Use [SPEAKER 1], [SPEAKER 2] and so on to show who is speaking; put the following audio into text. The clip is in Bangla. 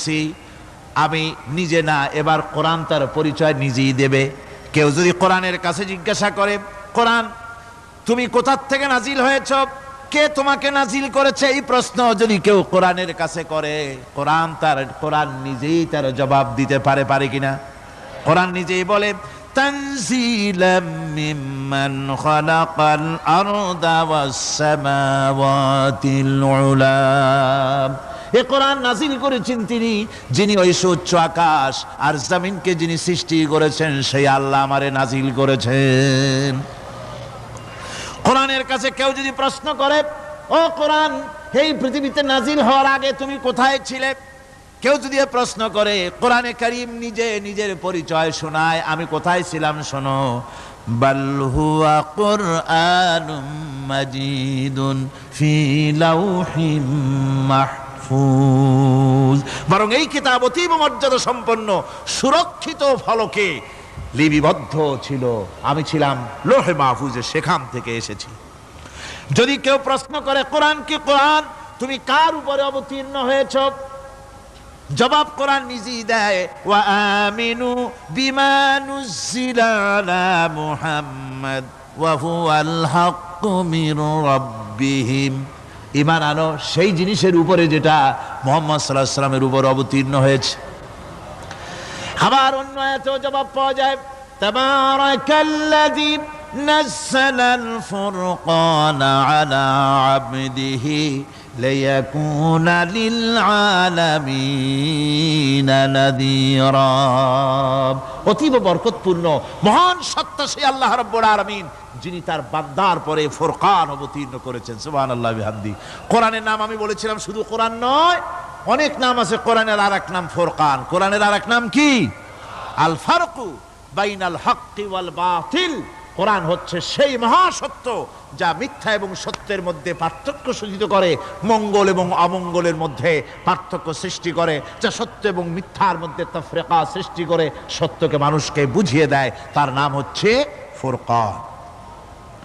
[SPEAKER 1] দিয়েছি, আমি নিজে না, এবার কোরআন তার পরিচয় নিজেই দেবে। কেউ যদি কোরআনের কাছে জিজ্ঞাসা করে, কোরআন তুমি কোথা থেকে নাজিল হয়েছ, কে তোমাকে নাজিল করেছে, এই প্রশ্ন যদি কেউ কোরআনের কাছে করে, কোরআন নিজেই তার জবাব দিতে পারে কিনা? কোরআন নিজেই বলে, তানজিলাম মিম্মান খালাকাল আরদা ওয়াস সামাওয়াতিল উলা। এ কোরআন নাজিল করেছেন তিনি, যিনি ওই সুউচ্চ আকাশ আর জমিনকে যিনি সৃষ্টি করেছেন, সেই আল্লাহ আমারে নাজিল করেছেন। কোরআনের কাছে কেউ যদি প্রশ্ন করে, ও কোরআন, এই পৃথিবীতে নাজিল হওয়ার আগে তুমি কোথায় ছিলে, কেউ যদি প্রশ্ন করে, কোরআনে কারীম নিজে নিজের পরিচয় শোনায়, আমি কোথায় ছিলাম শোনো। বাল হুয়া কুরআনুম মাজিদুন ফি লাউহিম মাহফুজ। বরং এই কিতাব অতীব মর্যাদা সম্পন্ন সুরক্ষিত ফলকে লিপিবদ্ধ ছিল, আমি ছিলাম লৌহে মাহফুজে, সেখান থেকে এসেছি। যদি কেউ প্রশ্ন করে, কোরআন কি, কোরআন তুমি কার উপরে অবতীর্ণ হয়েছ, জবাব কোরআন নিজেই দেয়, ওয়া আমিনু বিমা নুজিলা আলা মুহাম্মাদ ওয়া হুয়াল হাক্কু মির রাব্বিহিম। ঈমান আনো সেই জিনিসের উপরে যেটা মুহাম্মদ সাল্লাল্লাহু আলাইহি ওয়াসাল্লামের উপর অবতীর্ণ হয়েছে। আবার অন্য আয়াতেও জবাব পাওয়া যায়, তাবারাকাল্লাযী নাযালাল ফুরকানা আলা আবদিহি লিয়াকুনা লিল আলামিনা নাযীরা। অতীব বরকতপূর্ণ মহান সত্তা সেই আল্লাহ রাব্বুল আলামিন, যিনি তার বান্দার পরে ফুরকান অবতীর্ণ করেছেন। সুবহানাল্লাহ বিহামদি। কোরআনের নাম আমি বলেছিলাম শুধু কোরআন নয়, অনেক নাম আছে। কোরআনের আরেক নাম ফুরকান। কোরআনের আরেক নাম কি? আল ফারকু বাইনাল হাক্কি ওয়াল বাতিল। কোরআন হচ্ছে সেই মহাসত্য যা মিথ্যা এবং সত্যের মধ্যে পার্থক্য সূচিত করে, মঙ্গল এবং অমঙ্গলের মধ্যে পার্থক্য সৃষ্টি করে, যা সত্য এবং মিথ্যার মধ্যে তাফরিকা সৃষ্টি করে, সত্যকে মানুষকে বুঝিয়ে দেয়। তার নাম হচ্ছে ফুরকান।